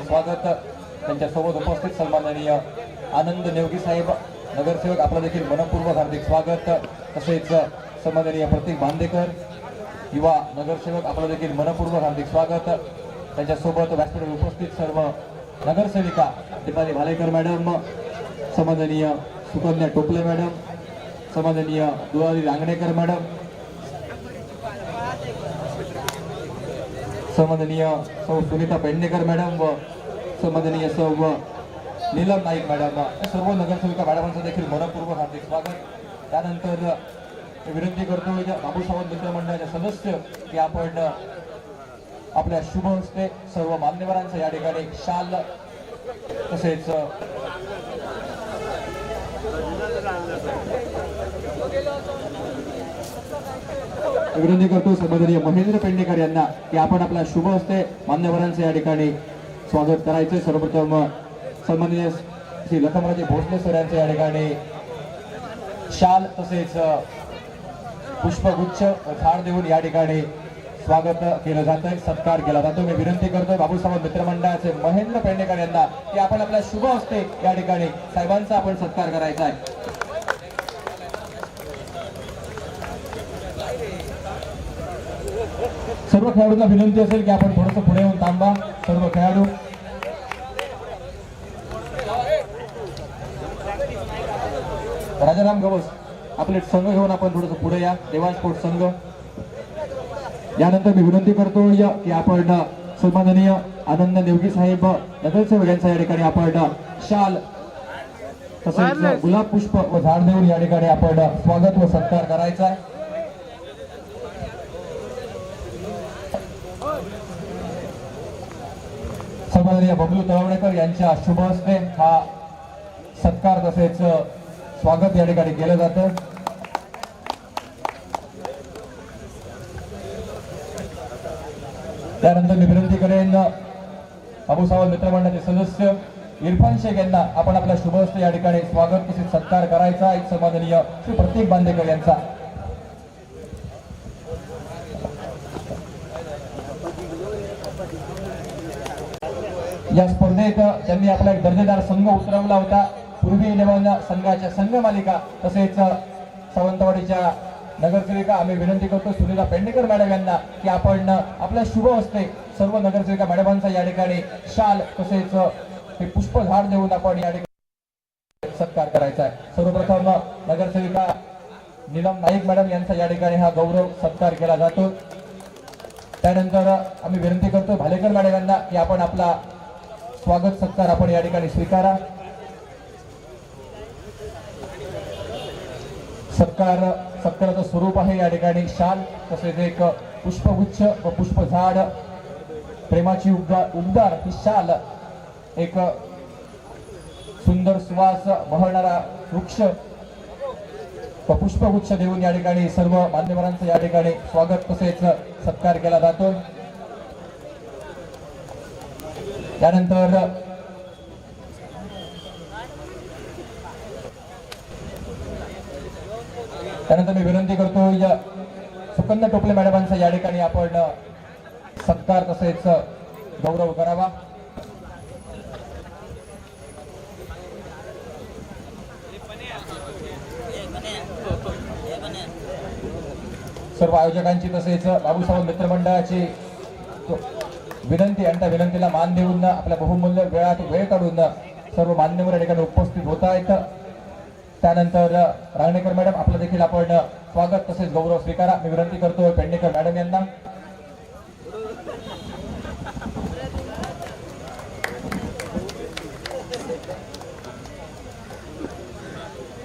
स्वागत। त्यांच्यासोबत उपस्थित सन्माननीय आनंद नेवगी साहेब नगरसेवक आपलं देखील मनपूर्वक हार्दिक स्वागत। तसेच सन्माननीय प्रतीक बांदेकर युवा नगरसेवक आपलं देखील मनपूर्वक हार्दिक स्वागत। त्यांच्यासोबत व्यासपीठावर उपस्थित सर्व नगरसेविका दीपाली भालेकर मॅडम, सन्माननीय सुकन्या टोपले मॅडम, सन्माननीय दुलारी रांगणेकर मॅडम, सन्माननीय सौ सुनीता पेडणेकर मॅडम व सन्माननीय सौ नीलम नाईक मॅडम, सर्व नगरसेविका मॅडमांचं देखील मनपूर्वक हार्दिक स्वागत। त्यानंतर विनंती करतो बाबू सावंत मित्र मंडळाचे सदस्य की आपण आपल्या शुभ हस्ते सर्व मान्यवरांचं या ठिकाणी शाल तसेच विनंती करतो सन्माननीय महेंद्र पेडणेकर यांना की आपण आपल्या शुभ हस्ते मान्यवरांचं या ठिकाणी स्वागत करायचे। सर्वप्रथम सन्माननीय श्री लखमराजे भोसले सर यांचं या ठिकाणी शाल तसेच पुष्पगुच्छ झाड देऊन या ठिकाणी स्वागत केलं जातंय, सत्कार केला जातो। मी विनंती करतोय बाबू सावंत मित्रमंडळाचे महेंद्र पेडणेकर यांना की आपण आपल्या शुभ हस्ते या ठिकाणी साहेबांचा आपण सत्कार करायचा आहे। सर्व खेळाडूंना विनंती असेल की आपण थोडंसं पुढे येऊन थांबा। सर्व खेळाडू राजाराम गवस आपले संघ घेऊन आपण थोडंसं पुढे या, देवांश स्पोर्ट्स संघ। यानंतर मी विनंती करतो की आपण सन्माननीय आनंद नेवगी साहेब नगरसेवक यांचा या ठिकाणी आपण शाल तसेच गुलाब पुष्प व झाड देऊन या ठिकाणी आपण स्वागत व सत्कार करायचा आहे। सन्माननीय बबलू तळवणेकर यांच्या शुभ हस्ते हा सत्कार तसेच स्वागत या ठिकाणी केलं जातं। त्यानंतर मी विनंती करेन बाबू सावंत मित्रमंडळाचे सदस्य इरफान शेख यांना आपण आपल्या शुभ हस्ते या ठिकाणी स्वागत तसेच सत्कार करायचा। एक सन्माननीय श्री प्रतीक बांदेकर यांचा या स्पर्धेत त्यांनी आपला एक दर्जेदार संघ उतरवला होता। पूर्वी 11 संघाच्या संघ मालिका तसेच सावंतवाडीच्या नगरसेविका आम्ही विनंती करतो सुनीता पेडणेकर मॅडम यांना की आपण आपल्या शुभ हस्ते सर्व नगरसेविका मॅडमांचा या ठिकाणी शाल तसेच हे पुष्प झाड देऊन आपण या ठिकाणी सत्कार करायचा आहे। सर्वप्रथम नगरसेविका नीलम नाईक मॅडम यांचा या ठिकाणी हा गौरव सत्कार केला जातो। त्यानंतर आम्ही विनंती करतो भालेकर मॅडम यांना की आपण आपला स्वागत सत्कार आपण या ठिकाणी स्वीकारा। सत्काराचं स्वरूप आहे या ठिकाणी शाल तसेच एक पुष्पगुच्छ व पुष्प झाड, प्रेमाची उबदार ही शाल, एक सुंदर सुवास बहरणारा वृक्ष व पुष्पगुच्छ देऊन या ठिकाणी सर्व मान्यवरांचं या ठिकाणी स्वागत तसेच सत्कार केला जातो। त्यानंतर मी विनंती करतो सुकन्या टोपले मॅडमांचा या ठिकाणी आपण सत्कार तसेच गौरव करावा। सर्व आयोजकांची तसेच बाबू सावंत मित्रमंडळाची विनंती आणि त्या विनंतीला मान देऊन आपल्या बहुमूल्य वेळात वेळ काढून सर्व मान्यवर या ठिकाणी उपस्थित होत आहेत। त्यानंतर रांगणेकर मॅडम आपलं देखील आपण स्वागत तसेच गौरव स्वीकारा। मी विनंती करतो पेडणेकर मॅडम यांना।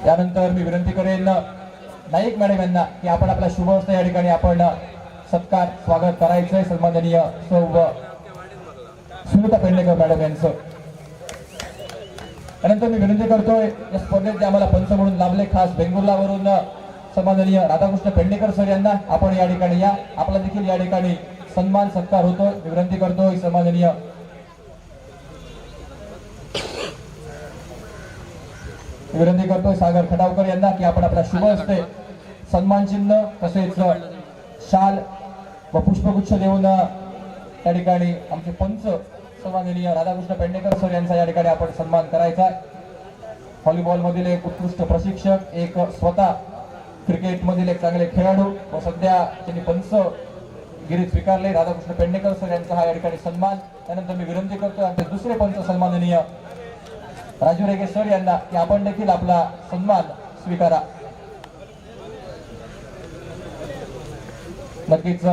त्यानंतर मी विनंती करेन नाईक मॅडम यांना की आपण आपल्या शुभ हस्ते या ठिकाणी आपण सत्कार स्वागत करायचंय सन्माननीय सौ सुनीता पेडणेकर मॅडम यांचं। त्यानंतर मी विनंती करतोय या स्पर्धेत जे आम्हाला पंच म्हणून लाभले खास बेंगुर्लावरून सन्माननीय राधाकृष्ण पेडणेकर सर यांना आपण या ठिकाणी या, आपला देखील या ठिकाणी सन्मान सत्कार होतोय। मी विनंती करतोय सन्माननीय सागर खटावकर यांना की आपण आपल्या शुभ हस्ते सन्मान चिन्ह तसेच शाल व पुष्पगुच्छ देऊन त्या ठिकाणी आमचे पंच सन्माननीय राधाकृष्ण पेडणेकर सर यांचा या ठिकाणी आपण सन्मान करायचा आहे. व्हॉलीबॉल मधील एक उत्कृष्ट प्रशिक्षक, एक स्वतः क्रिकेट मधील एक चांगले खेळाडू व सध्या त्यांनी पंचगिरी स्वीकारले राधाकृष्ण पेडणेकर सर यांचा हा या ठिकाणी सन्मान. त्यानंतर मी विनंती करतो आमचे दुसरे पंच सन्माननीय राजू रेगे सर यांना की आपण देखील आपला सन्मान स्वीकारा. नक्कीच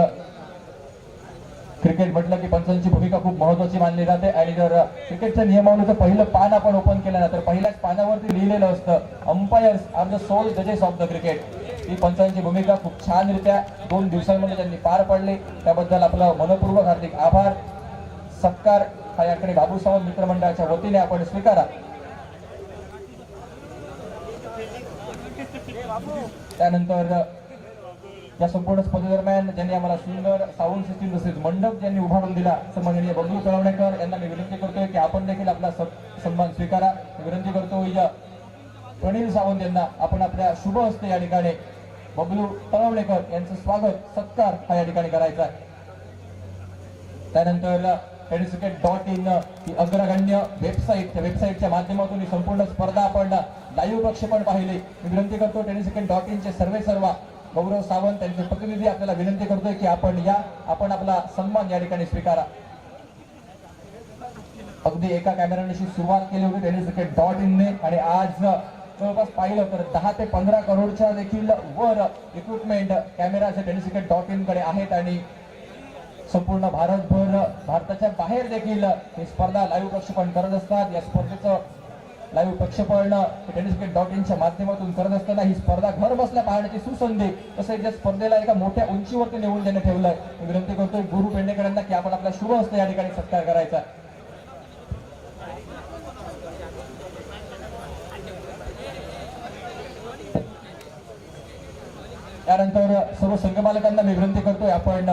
क्रिकेट म्हटलं की पंचांची भूमिका खूप महत्वाची मानली जाते आणि जर क्रिकेटच्या नियमावलीचं पहिलं पान आपण ओपन केलं ना तर पहिल्याच पानावरती लिहिलेलं असतं अंपायर्स आर द सोल जजेस ऑफ द क्रिकेट. ही पंचांची भूमिका खूप छानरित्या 2 दिवसांमध्ये त्यांनी पार पाडली, त्याबद्दल आपलं मनपूर्वक हार्दिक आभार. सत्कार हा याकडे बाबू सावंत मित्रमंडळाच्या वतीने आपण स्वीकारा. त्यानंतर या संपूर्ण स्पर्धेदरम्यान ज्यांनी आम्हाला सुंदर साऊंड सिस्टीम तसेच मंडप ज्यांनी उभारून दिला सन्माननीय बबलू तळवणेकर यांना मी विनंती करतोय की आपण देखील आपला सन्मान स्वीकारा. विनंती करतो प्रणील सावंत यांना आपण आपल्या शुभ हस्ते या ठिकाणी बबलू तळवणेकर यांचं स्वागत सत्कार हा या ठिकाणी करायचा आहे. त्यानंतर tenniscricket.in ही अग्रगण्य वेबसाईट, त्या वेबसाईटच्या माध्यमातून ही संपूर्ण स्पर्धा आपण लाईव्ह प्रक्षेपण पाहिले. मी विनंती करतो tenniscricket.in चे सर्व गौरव सावंत त्यांचे प्रतिनिधी आपल्याला विनंती करतोय की आपण आपला सन्मान या ठिकाणी स्वीकारा. अगदी एका कॅमेराशी सुरुवात केली होती tenniscricket.in ने आणि आज जवळपास पाहिलं तर 10 ते 15 करोडच्या देखील वर इक्विपमेंट कॅमेराचे tenniscricket.in कडे आहेत आणि संपूर्ण भारतभर, भारताच्या बाहेर देखील ही स्पर्धा लाईव्ह प्रक्षेपण करत असतात. या स्पर्धेचं लाईव्ह प्रक्षेपण tenniscricket.in च्या माध्यमातून करत असताना ही स्पर्धा घर बसल्या पाहण्याची सुसंधी तसेच या स्पर्धेला एका मोठ्या उंचीवरती नेऊन देण्यात ठेवलंय. मी विनंती करतोय गुरु पेडणेकर यांना की आपण आपला शुभ हस्ते या ठिकाणी सत्कार करायचा. त्यानंतर सर्व संघमालकांना मी विनंती करतोय आपण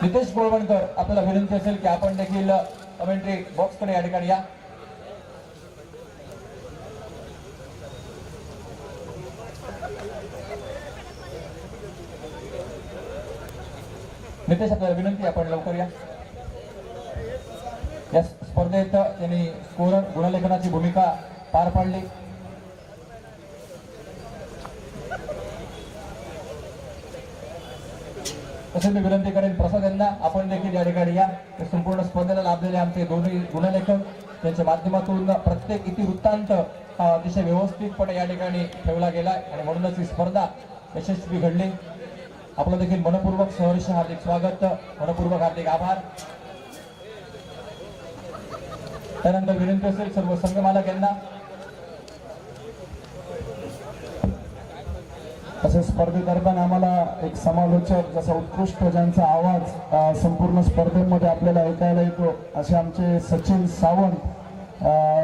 नितेश गोळवणकर आपल्याला विनंती असेल की आपण देखील कमेंट्री बॉक्स कडे या ठिकाणी या. नितेश आपल्याला विनंती आपण लवकर या. या स्पर्धेत त्यांनी स्कोरर गुणलेखनाची भूमिका पार पाडली. तसेच मी विनंती करेन प्रसाद यांना आपण देखील या ठिकाणी या. संपूर्ण स्पर्धेला लाभलेले आमचे दोन्ही गुणलेखक त्यांच्या माध्यमातून प्रत्येक इतिवृत्तांत हा अतिशय व्यवस्थितपणे या ठिकाणी ठेवला गेलाय आणि म्हणूनच ही स्पर्धा यशस्वी घडली. आपलं देखील मनपूर्वक सहर्ष हार्दिक स्वागत, मनपूर्वक हार्दिक आभार. त्यानंतर विनंती असेल सर्व संघमालक यांना तसेच स्पर्धेदरम्यान आम्हाला एक समालोचक जसा उत्कृष्ट ज्यांचा आवाज संपूर्ण स्पर्धेमध्ये आपल्याला ऐकायला येतो असे आमचे सचिन सावंत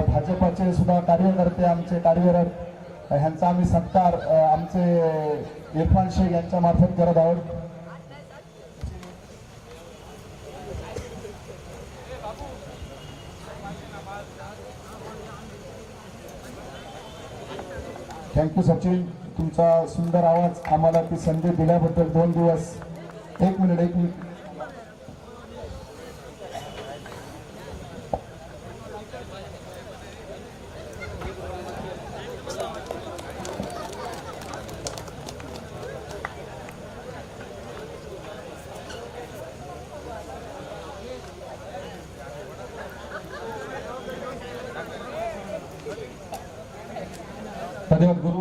भाजपाचे सुद्धा कार्यकर्ते आमचे कार्यरत ह्यांचा आम्ही सत्कार आमचे इरफान शेख यांच्या मार्फत करत आहोत. थँक्यू सचिन, तुमचा सुंदर आवाज आम्हाला ती संधी दिल्याबद्दल 2 दिवस. एक मिनिट धन्यवाद गुरु.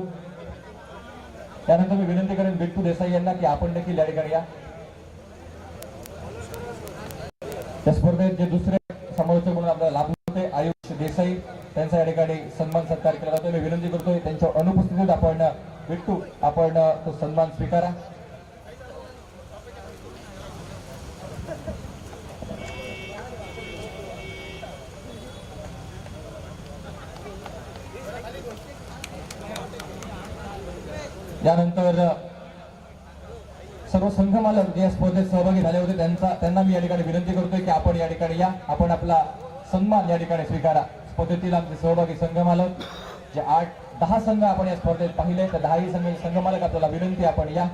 त्यानंतर मी विनंती करेन बिट्टू देसाई यांना की आपण देखील या ठिकाणी या. या स्पर्धेत जे दुसरे समालोचक म्हणून आपल्याला लाभले होते आयुष देसाई त्यांचा या ठिकाणी सन्मान सत्कार केला जातो. मी विनंती करतोय त्यांच्या अनुपस्थितीत आपण बिट्टू आपण तो सन्मान स्वीकारा. यानंतर सर्व संघ मालक जे स्पर्धेत सहभागी झाले होते त्यांना मी या ठिकाणी विनंती करतोय की आपण या ठिकाणी या, आपण आपला सन्मान या ठिकाणी स्वीकारा. स्पर्धेतील आमचे सहभागी संघ मालक जे 8-10 संघ आपण या स्पर्धेत पाहिले तर 10ही संघ मालक आपल्याला विनंती आपण या.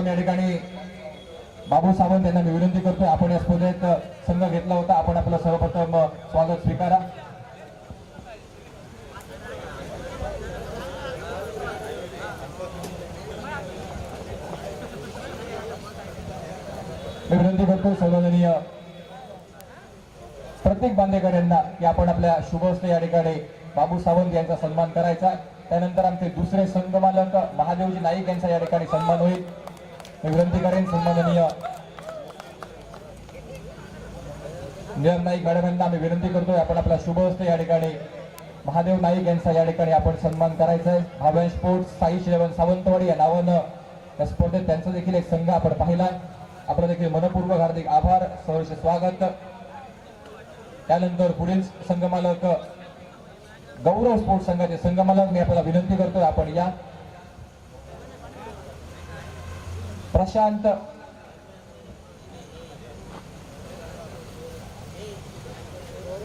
सर्वप्रथम या ठिकाणी बाबू सावंत यांना मी विनंती करतोय, आपण या स्पर्धेत संघ घेतला होता, आपण आपलं सर्वप्रथम स्वागत स्वीकारा. मी विनंती करतो सन्माननीय प्रत्येक बांदेकर यांना की आपण आपल्या शुभ हस्ते या ठिकाणी बाबू सावंत यांचा सन्मान करायचा. त्यानंतर आमचे दुसरे संघ मालक महादेवजी नाईक यांचा या ठिकाणी सन्मान होईल. मी विनंती करेन सन्माननीय नियम नाईक मॅडम यांना मी विनंती करतोय, आपण आपला शुभ हस्ते या ठिकाणी महादेव नाईक यांचा या ठिकाणी आपण सन्मान करायचा आहे. भाव्या स्पोर्ट्स साई श्रेवन सावंतवाडी या नावानं या स्पर्धेत त्यांचा देखील एक संघ आपण पाहिला. आपलं देखील मनपूर्वक हार्दिक आभार, सहर्ष स्वागत. त्यानंतर पुढील संघमालक गौरव स्पोर्ट्स संघाचे संघमालक मी आपल्याला विनंती करतोय, आपण या. प्रशांत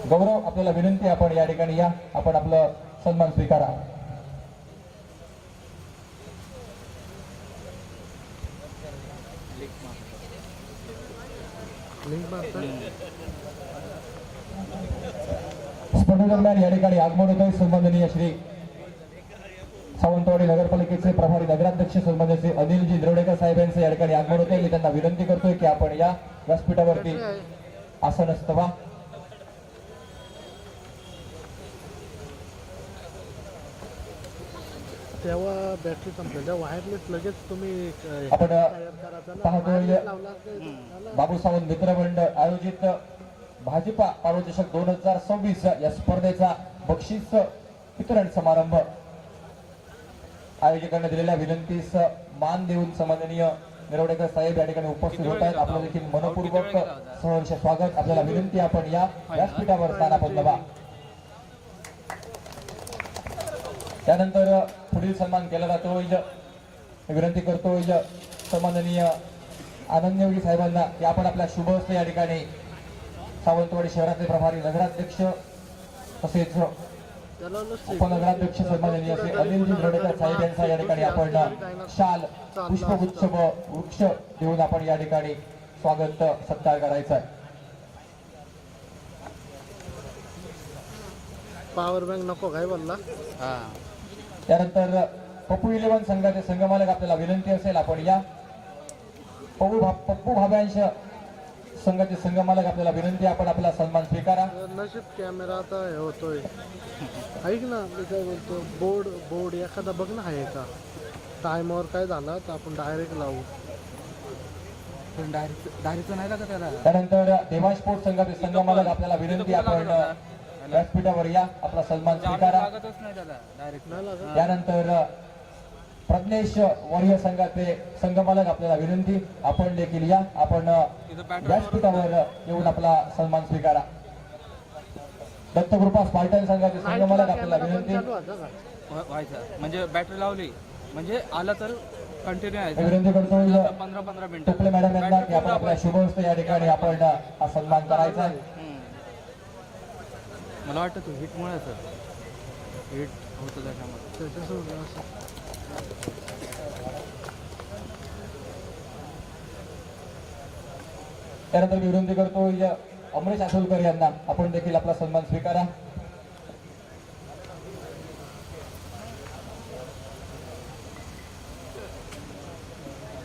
गौरव आपल्याला विनंती, आपण या ठिकाणी या, आपण आपलं सन्मान स्वीकारा. स्पर्धेदरम्यान या ठिकाणी आगमन होतोय सन्माननीय श्री सावंतवाडी नगरपालिकेचे प्रभारी नगराध्यक्ष सन्माननीय अनिलजी द्रवडेकर साहेब यांचे या ठिकाणी आगमन होते. मी त्यांना विनंती करतोय की आपण या व्यासपीठावरती आसनस्थ व्हा. तेव्हा बॅटरी संपलेल्या वायरलेस लगेच तुम्ही आपण पाहतोय बाबू सावंत मित्र मंडळ आयोजित भाजपा पारोचषक 2026 या स्पर्धेचा बक्षीस वितरण समारंभ आयोजकांना दिलेल्या विनंतीस मान देऊन सन्माननीय निरवडेकर साहेब या ठिकाणी उपस्थित होत आहेत. आपलं देखील मनपूर्वक सहर्ष स्वागत. आपल्याला विनंती, आपण या व्यासपीठावर स्थानापन्न व्हा. त्यानंतर पुढील सन्मान केला जातो. विनंती करतो सन्माननीय आनंदयोगी साहेबांना की आपण आपल्या शुभ हस्ते या ठिकाणी सावंतवाडी शहराचे प्रभारी नगराध्यक्ष तसेच उपनगराध्यक्ष सन्माननीय श्री अनिलजी द्रवडेकर साहेब यांचा या ठिकाणी आपण शाल पुष्पगुच्छ व वृक्ष देऊन आपण या ठिकाणी स्वागत सत्कार करायचा आहे. पॉवर बँक नको काय बोलला. त्यानंतर पप्पू 11 संघाचे संघमालक आपल्याला विनंती असेल, आपण या. पप्पू भाव्यांश संघाचे संघमालक आपल्याला विनंती, आपण आपला सन्मान स्वीकारा. नशीब कॅमेरा आता हे होतोय. ऐक ना, मी काय बोलतो, बोर्ड एखादा बघ ना, आहे का टायमावर काय झाला तर आपण डायरेक्ट लावू. डायरेक्ट नाही लागत त्याला. त्यानंतर देवा स्पोर्ट्स संघाचे संघमालक आपल्याला विनंती, आपण व्यासपीठावर या, आपला सन्मान स्वीकारा. त्यानंतर प्रज्ञेश वॉरियर संघाचे संघमालक आपल्याला विनंती, आपण देखील या, आपण व्यासपीठावर येऊन आपला सन्मान स्वीकारा. दत्तकृपा स्पार्टन संघाचे संघमालक आपल्याला विनंती, म्हणजे बॅटरी लावली म्हणजे आला तर कंटिन्यू आहे. विनंती करतो 15-15 मिनिटं टोपले मॅडम यांना की आपण आपल्या शुभ हस्ते या ठिकाणी आपण हा सन्मान करायचा आहे. मला वाटतं तू हिटमुळे हिट होतं त्याच्यामध्ये. त्यानंतर मी विनंती करतो अमरेश आसोलकर यांना, आपण देखील आपला सन्मान स्वीकारा.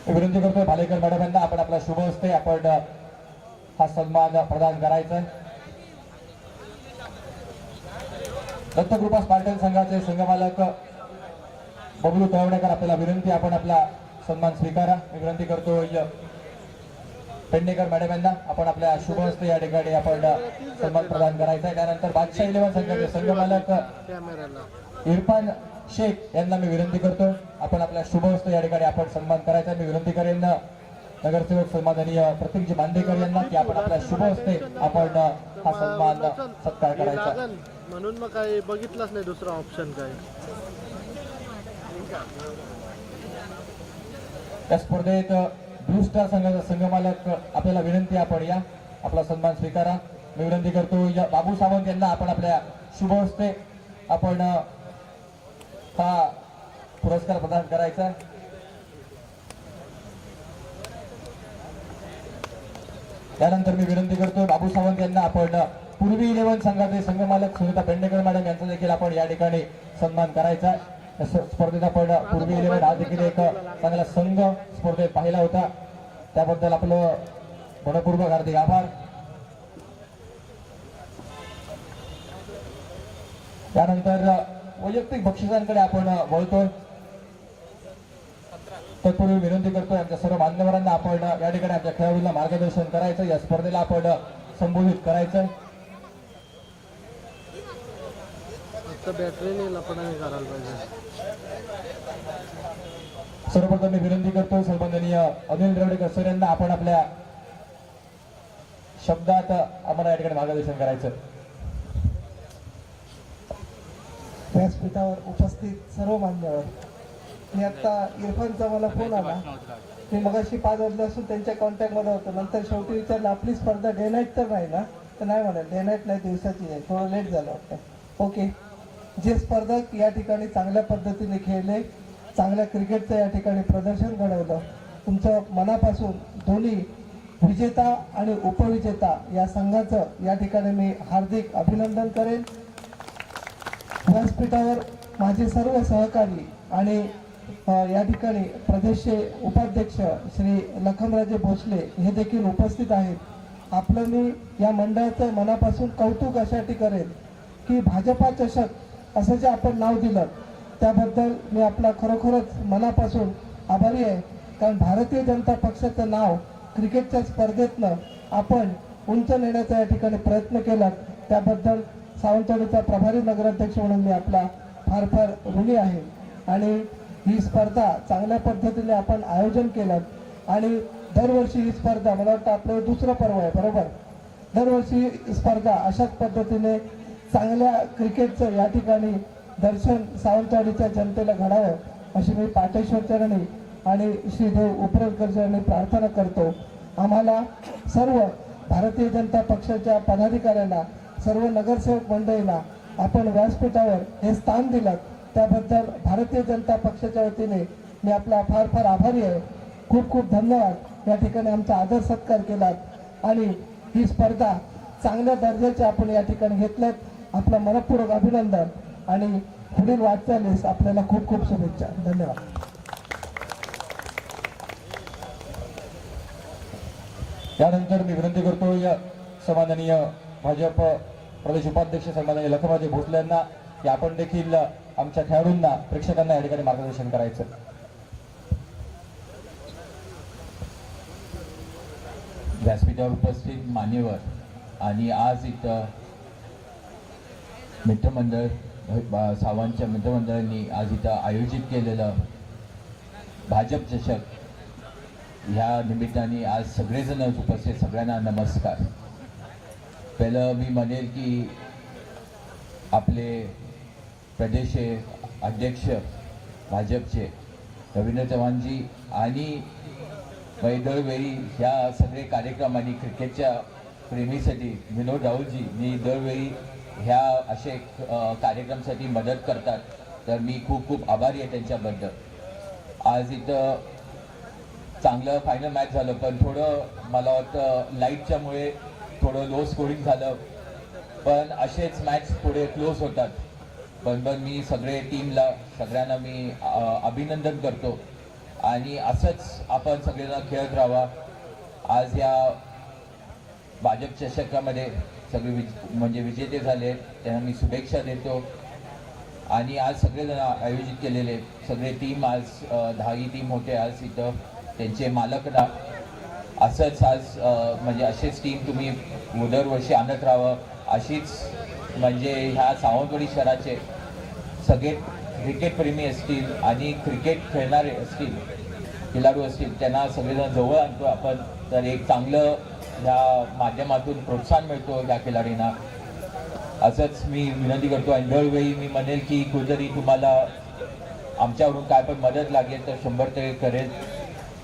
विनंती करतोय भालेकर मॅडम यांना, आपण आपला शुभ हस्ते आपण हा सन्मान प्रदान करायचा आहे. दत्तकृपा स्पार्टन संघाचे संघमालक बबलू तळवणेकर आपल्याला विनंती, आपण आपला सन्मान स्वीकारा. मी विनंती करतो पेडणेकर मॅडम यांना, आपण आपल्या शुभ हस्ते या ठिकाणी आपण सन्मान प्रदान करायचा आहे. त्यानंतर बादशाह 11 संघाचे संघमालक इरफान शेख यांना मी विनंती करतो, आपण आपल्या शुभ हस्ते या ठिकाणी आपण सन्मान करायचा आहे. मी विनंती करेन नगरसेवक सन्माननीय प्रतीकजी मांडेकर यांना की आपण आपल्या शुभ हस्ते आपण हा सन्मान सत्कार करायचा आहे. म्हणून मग काय बघितलंच नाही दुसरा ऑप्शन काय. या स्पर्धेत ब्लू स्टार संघाचा संघमालक आपल्याला विनंती, आपण या, आपला सन्मान स्वीकारा. मी विनंती करतो बाबू सावंत यांना, आपण आपल्या शुभ हस्ते आपण हा पुरस्कार प्रदान करायचा. त्यानंतर मी विनंती करतो बाबू सावंत यांना आपण पूर्वी 11 संघाचे संघमालक सुनीता पेंडेकर मॅडम यांचा देखील आपण या ठिकाणी सन्मान करायचा आहे. स्पर्धेत आपण पूर्वी 11 हा देखील एक चांगला संघ स्पर्धेत पाहिला होता, त्याबद्दल आपलं मनपूर्वक हार्दिक आभार. त्यानंतर वैयक्तिक बक्षिसांकडे आपण वळतोय. तत्पूर्वी विनंती करतोय आमच्या सर्व मान्यवरांना आपण या ठिकाणी आमच्या खेळाडूंना मार्गदर्शन करायचं, या स्पर्धेला आपण संबोधित करायचं. फक्त बॅटरीने लपडाने करायला पाहिजे. सर्वप्रथम मी विनंती करतो सन्माननीय अनिल द्रवडेकर सर यांना आपण आपल्या शब्दात आम्हाला या ठिकाणी मार्गदर्शन करायचं. व्यासपीठावर उपस्थित सर्व मान्यवर, मी आता इरफानचा मला फोन आला. मी मगाशी 5 वाजल्यापासून त्यांच्या कॉन्टॅक्टमध्ये होतो. नंतर शेवटी विचारलं आपली स्पर्धा डे नाईट तर नाही ना, तर नाही म्हणाल डे नाईट नाही, दिवसाची आहे. थोडं लेट झालं वाटतं. ओके. जे स्पर्धक या ठिकाणी चांगल्या पद्धतीने खेळले, चांगल्या क्रिकेटचं या ठिकाणी प्रदर्शन घडवलं, तुमचं मनापासून दोन्ही विजेता आणि उपविजेता या संघाचं या ठिकाणी मी हार्दिक अभिनंदन करेन. व्यासपीठावर माझे सर्व सहकारी आणि या ठिकाणी प्रदेशचे उपाध्यक्ष श्री लखनराजे भोसले हे देखील उपस्थित आहेत. आपलं मी या मंडळाचं मनापासून कौतुक अशासाठी करेन की भाजपा चषक असं जे आपण नाव दिलं त्याबद्दल मी आपला खरोखरच मनापासून आभारी आहे. कारण भारतीय जनता पक्षाचं नाव क्रिकेटच्या स्पर्धेतनं आपण उंच नेण्याचा या ठिकाणी प्रयत्न केला, त्याबद्दल सावंतवाडीचा प्रभारी नगराध्यक्ष म्हणून मी आपला फार फार ऋणी आहे. आणि ही स्पर्धा चांगल्या पद्धतीने आपण आयोजन केलं आणि दरवर्षी ही स्पर्धा, मला वाटतं आपलं दुसरं पर्व आहे बरोबर, दरवर्षी ही स्पर्धा अशाच पद्धतीने चांगल्या क्रिकेटचं या ठिकाणी दर्शन सावंतवाडीच्या जनतेला घडावं अशी मी पाटेश्वर चरणी आणि श्रीदेव उपरकर चरणी प्रार्थना करतो. आम्हाला सर्व भारतीय जनता पक्षाच्या पदाधिकाऱ्यांना, सर्व नगरसेवक मंडळीला आपण व्यासपीठावर हे स्थान दिलं, त्याबद्दल भारतीय जनता पक्षाच्या वतीने मी आपला फार फार आभारी आहे. खूप खूप धन्यवाद. या ठिकाणी आमचा आदर सत्कार केलात आणि ही स्पर्धा चांगल्या दर्जाची आपण या ठिकाणी घेतल्यात. आपलं मनपूर्वक अभिनंदन आणि पुढील वाटचालीस आपल्याला खूप खूप शुभेच्छा. धन्यवाद. त्यानंतर मी विनंती करतो या सन्माननीय भाजप प्रदेश उपाध्यक्ष सन्माननीय लखनराजे भोसले यांना की आपण देखील आमच्या खेळाडूंना, प्रेक्षकांना या ठिकाणी मार्गदर्शन करायचं. व्यासपीठावर उपस्थित मान्यवर आणि आज इथं मित्रमंडळ सावंतच्या मित्रमंडळांनी आज इथं आयोजित केलेलं भाजप चषक, ह्या निमित्ताने आज सगळेजण उपस्थित सगळ्यांना नमस्कार. पहिलं मी म्हणेल की आपले प्रदेश अध्यक्ष भाजपचे रवींद्र चव्हाणजी आणि दरवेळी ह्या सगळे कार्यक्रम आणि क्रिकेटच्या प्रेमीसाठी विनोद राहुलजी मी दरवेळी ह्या असे कार्यक्रमसाठी मदत करतात, तर मी खूप खूप आभारी आहे त्यांच्याबद्दल. आज इथं चांगलं फायनल मॅच झालं, पण थोडं मला वाटतं लाईटच्यामुळे थोडं लो स्कोरिंग झालं, पण असेच मॅच थोडे क्लोज होतात. पण मी सगळे टीमला सगळ्यांना मी अभिनंदन करतो आणि असंच आपण सगळेजण खेळत राहावा. आज या भाजप चषकामध्ये सगळे म्हणजे विजेते झाले, त्यांना मी शुभेच्छा देतो. आणि आज सगळेजण आयोजित केलेले सगळे टीम, आज 10 टीम होते आज इथं, त्यांचे मालकना असंच आज म्हणजे असेच टीम तुम्ही दरवर्षी आणत राहावं. अशीच म्हणजे ह्या सावंतवाडी शहराचे सगळे क्रिकेटप्रेमी असतील आणि क्रिकेट खेळणारे असतील, खेळाडू असतील, त्यांना सगळेजण जवळ आणतो आपण, तर एक चांगलं ह्या माध्यमातून प्रोत्साहन मिळतो ह्या खेळाडूंना. असंच मी विनंती करतो. आणि दरवेळी मी म्हणेल की कुठेतरी तुम्हाला आमच्याकडून काय पण मदत लागेल तर 100% करेल.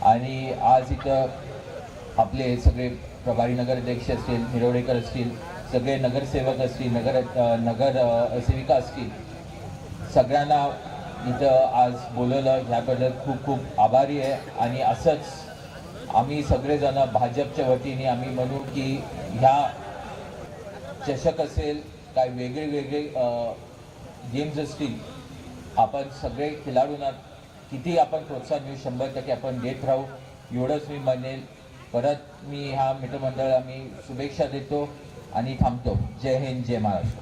आणि आज इथं आपले सगळे प्रभारी नगराध्यक्ष असतील, निरवडेकर असतील, सगळे नगरसेवक असतील, नगर सेविका असतील, सगळ्यांना इथं आज बोलवलं ह्याबद्दल खूप खूप आभारी आहे. आणि असंच आम्ही सगळेजण भाजपच्या वतीने आम्ही म्हणू की ह्या चषक असेल काय वेगळे वेगळे गेम्स असतील, आपण सगळे खेळाडूंना किती आपण प्रोत्साहन देऊ 100% आपण देत राहू एवढंच मी म्हणेल. परत मी ह्या मित्रमंडळाला मी शुभेच्छा देतो आणि थांबतो. जय हिंद, जय महाराष्ट्र.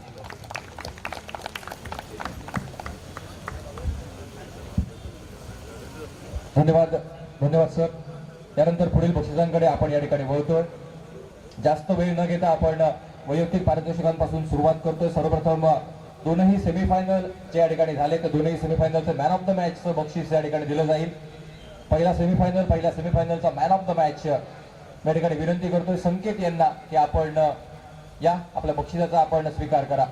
धन्यवाद धन्यवाद सर. त्यानंतर पुढील बक्षिसांकडे आपण या ठिकाणी वळतोय. जास्त वेळ न घेता आपण वैयक्तिक पारितोषिकांपासून सुरुवात करतोय. सर्वप्रथम दोनही सेमीफायनल जे या ठिकाणी झाले तर दोनही सेमीफायनलचं मॅन ऑफ द मॅचचं बक्षीस या ठिकाणी दिलं जाईल. पहिल्या सेमीफायनलचा मॅन ऑफ द मॅच या ठिकाणी विनंती करतोय संकेत यांना की आपण या आपल्या बक्षिसाचा आपण स्वीकार करा.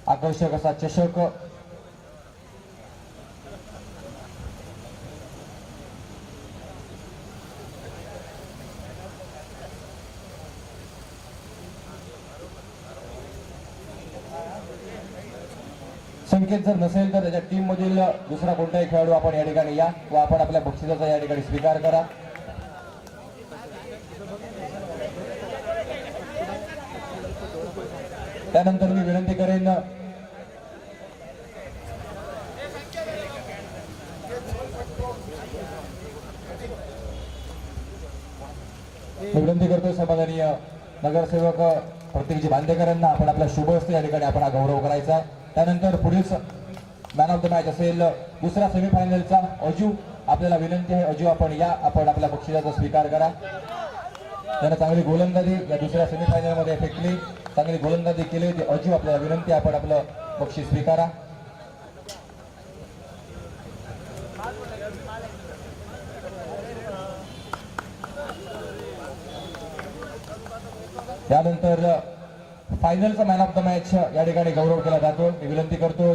आकर्षक असा चषक संकेत जर नसेल तर त्याच्या टीम मधील दुसरा कोणताही खेळाडू आपण या ठिकाणी या व आपण आपल्या बक्षिसाचा या ठिकाणी स्वीकार करा. त्यानंतर मी विनंती करेन करतोय सन्माननीय नगरसेवक प्रत्येकजी बांदेकरांना आपण आपल्या शुभ हस्ते या ठिकाणी आपण हा गौरव करायचा आहे. त्यानंतर पुढील मॅन ऑफ द मॅच असेल दुसरा सेमीफायनलचा अजू. आपल्याला विनंती आहे अजू आपण या आपण आपल्या बक्षिसाचा स्वीकार करा. त्यानं चांगली गोलंदाजी या दुसऱ्या सेमीफायनल मध्ये फेकली, चांगली गोलंदाजी केली ते अजू. आपल्याला विनंती आपण आपलं बक्षीस स्वीकारा. त्यानंतर फायनलचा मॅन ऑफ द मॅच या ठिकाणी गौरव केला जातो. मी विनंती करतो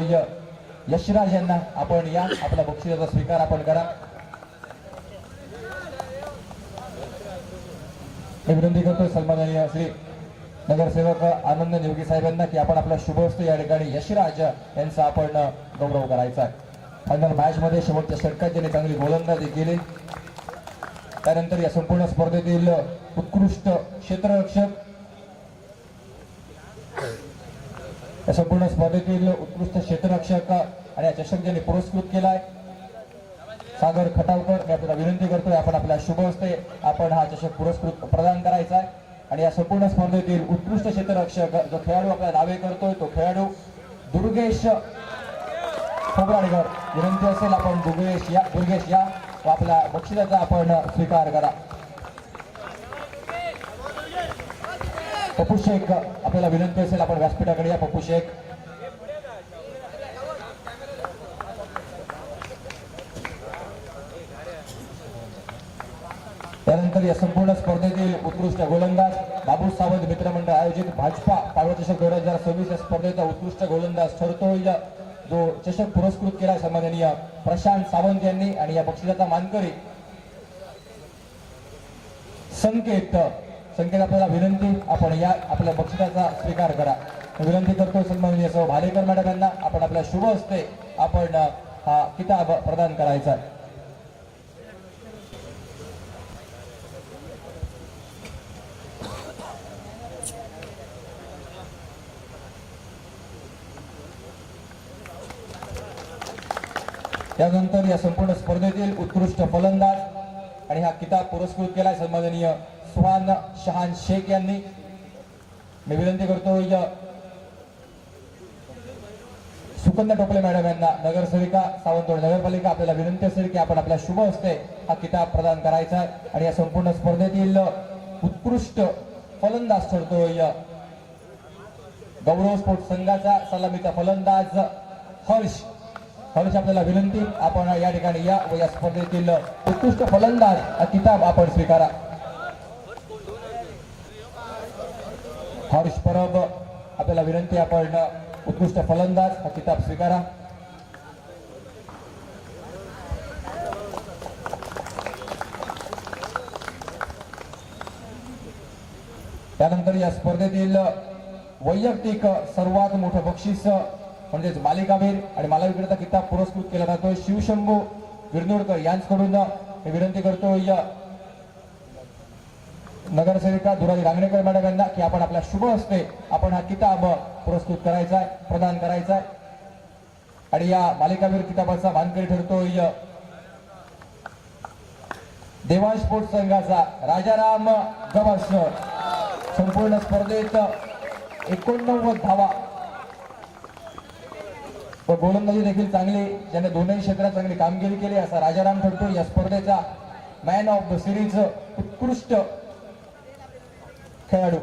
यशराज यांना आपण या आपल्या बक्षिसाचा स्वीकार आपण करा. मी विनंती करतो सन्माननीय श्री नगरसेवक आनंद निवगी साहेबांना की आपण आपल्या शुभ हस्ते या ठिकाणी यशराज यांचा आपण गौरव करायचा आहे. फायनल मॅच मध्ये शेवटच्या षटकात ज्यांनी चांगली गोलंदाजी केली. त्यानंतर या संपूर्ण स्पर्धेतील उत्कृष्ट क्षेत्ररक्षक आणि या चषक ज्यांनी पुरस्कृत केलाय सागर खटावकर. मी आपल्याला विनंती करतोय आपण आपल्या शुभ हस्ते आपण हा चषक पुरस्कृत प्रदान करायचा आहे. आणि या संपूर्ण स्पर्धेतील उत्कृष्ट क्षेत्ररक्षक जो खेळाडू आपल्या दावे करतोय तो खेळाडू दुर्गेश खोबराडेकर. विनंती असेल आपण दुर्गेश या व आपल्या बक्षिसाचा आपण स्वीकार करा. पप्पू शेख आपल्याला विनंती असेल आपण व्यासपीठाकडे या. पप्पू शेख. त्यानंतर या संपूर्ण स्पर्धेतील उत्कृष्ट गोलंदाज बाबू सावंत मित्रमंडळ आयोजित भाजपा पाळवा चषक 2026 या स्पर्धेचा उत्कृष्ट गोलंदाज ठरतोय जो चषक पुरस्कृत केला सन्माननीय प्रशांत सावंत यांनी. आणि या बक्षिसाचा मानकरी संकेत आपल्याला विनंती आपण या आपल्या बक्षिसाचा स्वीकार करा. विनंती करतो सन्माननीय सौ भालेकर मॅडम यांना आपण आपल्या शुभ हस्ते आपण हा किताब प्रदान करायचा आहे. त्यानंतर या संपूर्ण स्पर्धेतील उत्कृष्ट फलंदाज आणि हा किताब पुरस्कृत केलाय सन्माननीय सुहान शहान शेख यांनी. मी विनंती करतो सुकन्या टोपले मॅडम यांना नगरसेविका सावंतवाडी नगरपालिका. आपल्याला विनंती असेल की आपण आपल्या शुभ हस्ते हा किताब प्रदान करायचा आहे. आणि या संपूर्ण स्पर्धेतील उत्कृष्ट फलंदाज ठरतोय गौरव स्पोर्ट्स संघाचा सलामीचा फलंदाज हर्ष. आपल्याला विनंती आपण या ठिकाणी या व या स्पर्धेतील उत्कृष्ट फलंदाज हा किताब आपण स्वीकारा. हर्ष परब आपल्याला विनंती आपण उत्कृष्ट फलंदाज हा किताब स्वीकारा. त्यानंतर या स्पर्धेतील वैयक्तिक सर्वात मोठं बक्षीस म्हणजेच मालिकावीर आणि मालिकावीरचा किताब पुरस्कृत केला जातोय शिवशंभू विरनोडकर यांच्याकडून. मी विनंती करतो नगरसेविका दुराई रांगणेकर मॅडम यांना की आपण आपल्या शुभ हस्ते आपण हा किताब पुरस्कृत करायचा आहे, प्रदान करायचा आहे. आणि या मालिकावीर किताबाचा मानकरी ठरतोय देवांश स्पोर्ट्स संघाचा राजाराम गवस. संपूर्ण स्पर्धेत 89 धावा व गोलंदाजी देखील चांगली, ज्याने दोन्ही क्षेत्रात चांगली कामगिरी केली असा राजाराम ठरतो या स्पर्धेचा मॅन ऑफ द सिरीज उत्कृष्ट खेळाडू.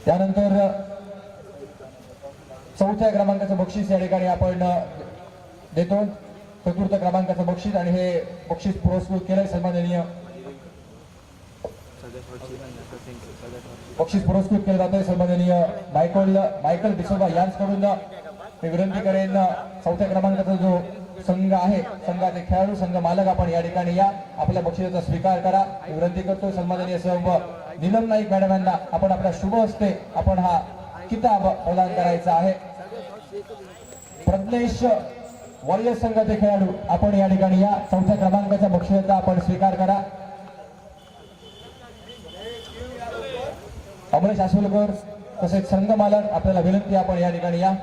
त्यानंतर चौथ्या क्रमांकाचं बक्षीस या ठिकाणी आपण देतो. चतुर्थ क्रमांकाचं बक्षीस आणि हे बक्षीस पुरस्कृत केलंय सन्माननीय बक्षीस पुरस्कृत केलं जातंय सन्माननीय मायकल डिसोबा यांच्याकडून. मी विनंती करेन चौथ्या क्रमांकाचा जो संघ आहे, संघाचे खेळाडू, संघ मालक, आपण या ठिकाणी या, आपल्या बक्षिसाचा स्वीकार करा. मी विनंती करतो सन्माननीय सर्व नीलम नाईक मॅडम यांना आपण आपल्या शुभ हस्ते आपण हा किताब प्रदान करायचा आहे. प्रज्ञेश वॉरियर संघाचे खेळाडू आपण या ठिकाणी या, चौथ्या क्रमांकाच्या बक्षिसाचा आपण स्वीकार करा. अमरेश आसोलकर तसेच संघ मालक आपल्याला विनंती आपण या ठिकाणी या.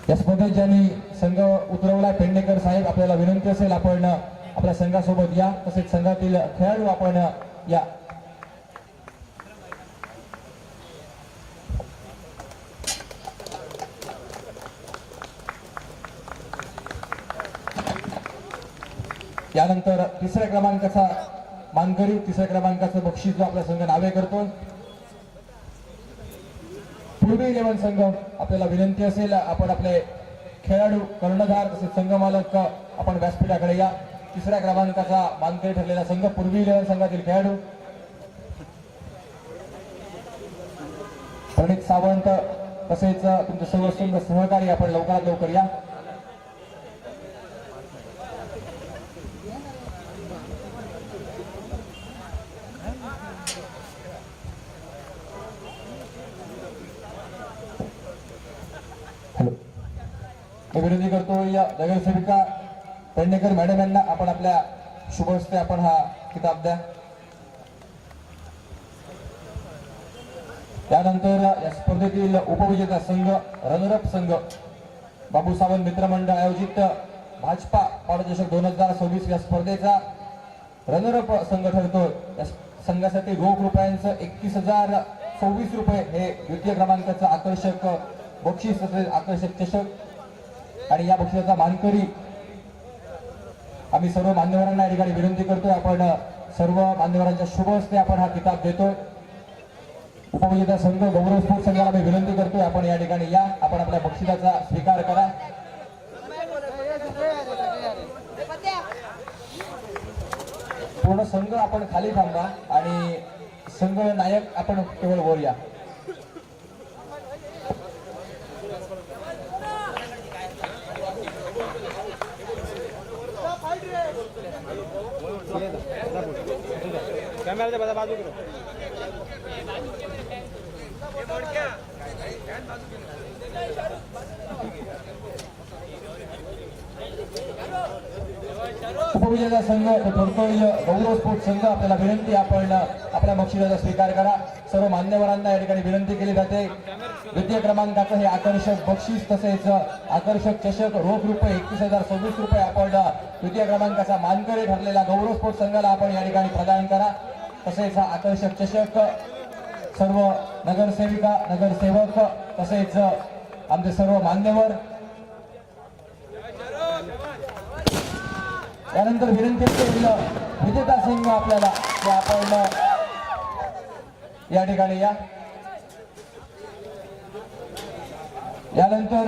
या स्पर्धेत ज्यांनी संघ उतरवला पेडणेकर साहेब, आपल्याला विनंती असेल आपण आपल्या संघासोबत या. तसेच संघातील खेळाडू आपण या. यानंतर तिसऱ्या क्रमांकाचा मानकरी, तिसऱ्या क्रमांकाचं बक्षीस जो आपला संघ नावे करतो पूर्वी 11 संघ, आपल्याला विनंती असेल आपण आपले खेळाडू, कर्णधार तसेच संघ मालक आपण व्यासपीठाकडे या. तिसऱ्या क्रमांकाचा मानकरी ठरलेला संघ पूर्वी 11 संघातील खेळाडू प्रणित सावंत तसेच तुमचे सर्व संघ सहकारी आपण लवकरात लवकर या. मी विनंती करतो या नगरसेविका पेडणेकर मॅडम यांना आपण आपल्या शुभ हस्ते आपण हा किताब द्या. त्यानंतर या स्पर्धेतील उपविजेता संघ रनरअप संघ बाबू सावंत मित्रमंडळ आयोजित भाजपा पाडचषक 2026 या स्पर्धेचा रनरअप संघ ठरतो. या संघासाठी रोख रुपयांचं 31,024 रुपये हे द्वितीय क्रमांकाचं आकर्षक बक्षीस तसेच आकर्षक चषक. आणि या बक्षिसाचा मानकरी आम्ही सर्व मान्यवरांना या ठिकाणी विनंती करतोय आपण सर्व मान्यवरांच्या शुभ हस्ते आपण हा किताब देतोय. उपविजेता संघ गौरव स्पोर्ट्स संघाला मी विनंती करतोय आपण या ठिकाणी या, आपण आपल्या बक्षिसाचा स्वीकार करा. पूर्ण संघ आपण खाली थांबा आणि संघ नायक आपण केवळ वर या. कॅमेराच्या बाजू उपविजेता संघ ठरतोय गौरव स्पोर्ट्स संघ, आपल्याला विनंती आपण आपल्या बक्षिसाचा स्वीकार करा. सर्व मान्यवरांना या ठिकाणी विनंती केली जाते. द्वितीय क्रमांकाचं हे आकर्षक बक्षीस तसेच आकर्षक चषक रोख रुपये 31,024 रुपये आपण द्वितीय क्रमांकाचा मानकरी ठरलेला गौरव स्पोर्ट्स संघाला आपण या ठिकाणी प्रदान करा. तसेच हा आकर्षक चषक सर्व नगरसेविका, नगरसेवक तसेच आमचे सर्व मान्यवर. त्यानंतर विनंती असेल विजेता संघ आपल्याला की आपण या ठिकाणी या. यानंतर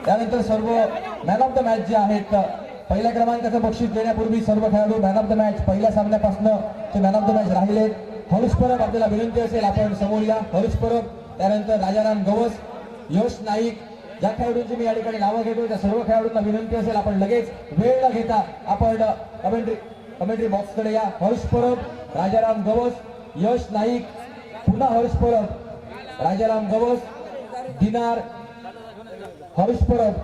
त्यानंतर सर्व मॅन ऑफ द मॅच जे आहेत, पहिल्या क्रमांकाचं बक्षीस देण्यापूर्वी सर्व खेळाडू मॅन ऑफ द मॅच पहिल्या सामन्यापासून ते मॅन ऑफ द मॅच राहिले. हरीश परब आपल्याला विनंती असेल आपण समोर या. हरीश परब, त्यानंतर राजाराम गवस, यश नाईक, ज्या खेळाडूंची मी या ठिकाणी नावं घेतो त्या सर्व खेळाडूंना विनंती असेल आपण लगेच वेळ न घेता आपण कमेंट्री बॉक्सकडे या. हर्ष परब, राजाराम गवस, यश नाईक, पुन्हा हर्ष परब, राजाराम गवस, दिनार, हर्ष परब,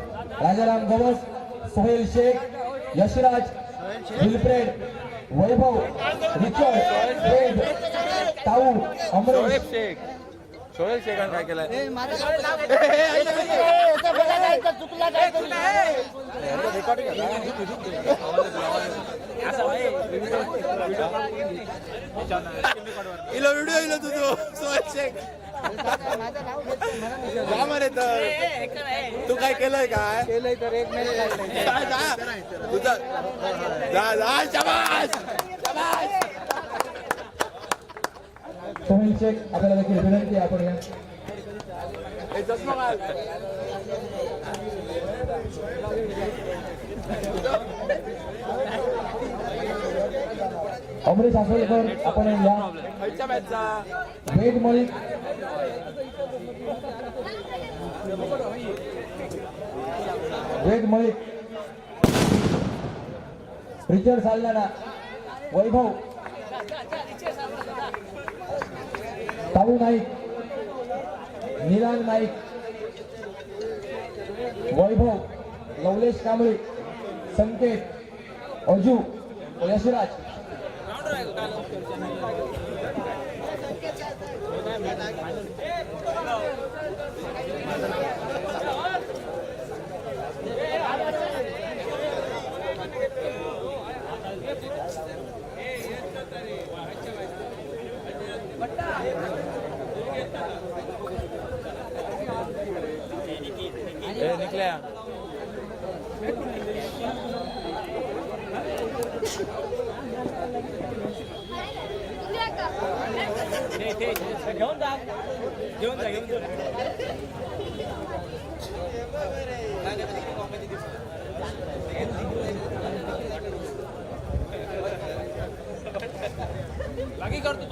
राजाराम गवस, सोहेल शेख, यशराज, विलफ्रेड, वैभव, रिचर्ड, वेद, ताऊ, अमरेश. सोहेल शेखान काय केलंय? इलो व्हिडिओ इलो तुझो सोहेल शेख जा मरे तर तू काय केलंय काय केलंय तर एक तुझा जा जा शाबास शाबास. सोहेल शेख आपल्याला देखील विनंती आहे आपण या. हे चष्मा घाल. अमरीश आसोलकर आपण या. खायच्या मॅचचा वेद मलिक, वेद मलिक, रिचर्ड साल्लाना, वैभव, ताऊ नाईक, निलाल नाईक, वैभव, लवलेश कांबळे, संकेत, अजू, यशराज. निकल्या घेऊन जा. लागी कर तू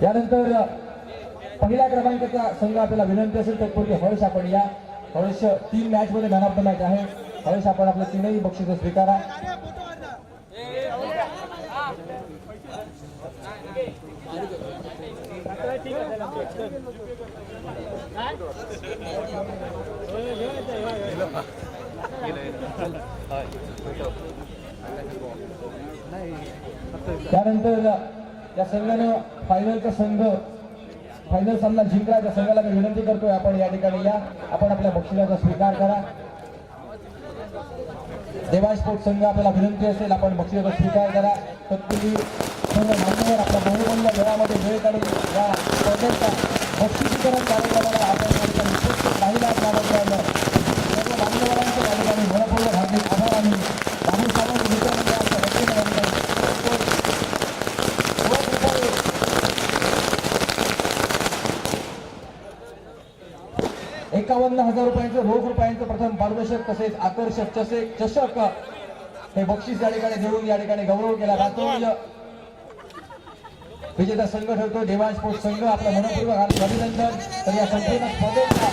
यानंतर पहिल्या क्रमांकाचा संघ आपल्याला विनंती असेल तत्पूर्वी हर्ष आपण या. हर्ष 3 मॅच मध्ये मॅन ऑफ द मॅच आहे. हर्ष आपण आपल्या 3ही बक्षिसं स्वीकारा. त्यानंतर या संघानं फायनल सामना जिंकला. त्या संघाला मी विनंती करतोय आपण या ठिकाणी या. आपण आपल्या बक्षिसाचा स्वीकार करा. देवांश स्पोर्ट्स संघ आपल्याला विनंती असेल आपण बक्षिसाचा स्वीकार करा. तत्पूर्वी सर्व मान्यवर आपल्या बहुमूल्य वेळामध्ये वेळ काढून या स्पर्धेचा बक्षिसीकरण कार्यक्रमाला आपण या ठिकाणी उपस्थित राहिला असल्याबद्दल सर्व मान्यवरांचे या ठिकाणी मनपूर्वक हार्दिक आभार. आणि राहुल सावंत मित्रांच्या वतीने या ठिकाणी 51,000 रुपयांचं रोख रुपयांचं प्रथम पारितोषिक तसेच आकर्षक चषक हे बक्षीस या ठिकाणी देऊन या ठिकाणी गौरव केला जातो. विजेता संघ ठरतो देवांश स्पोर्ट्स संघ. आपलं मनपूर्वक अभिनंदन. तर या संपूर्ण स्पर्धेचा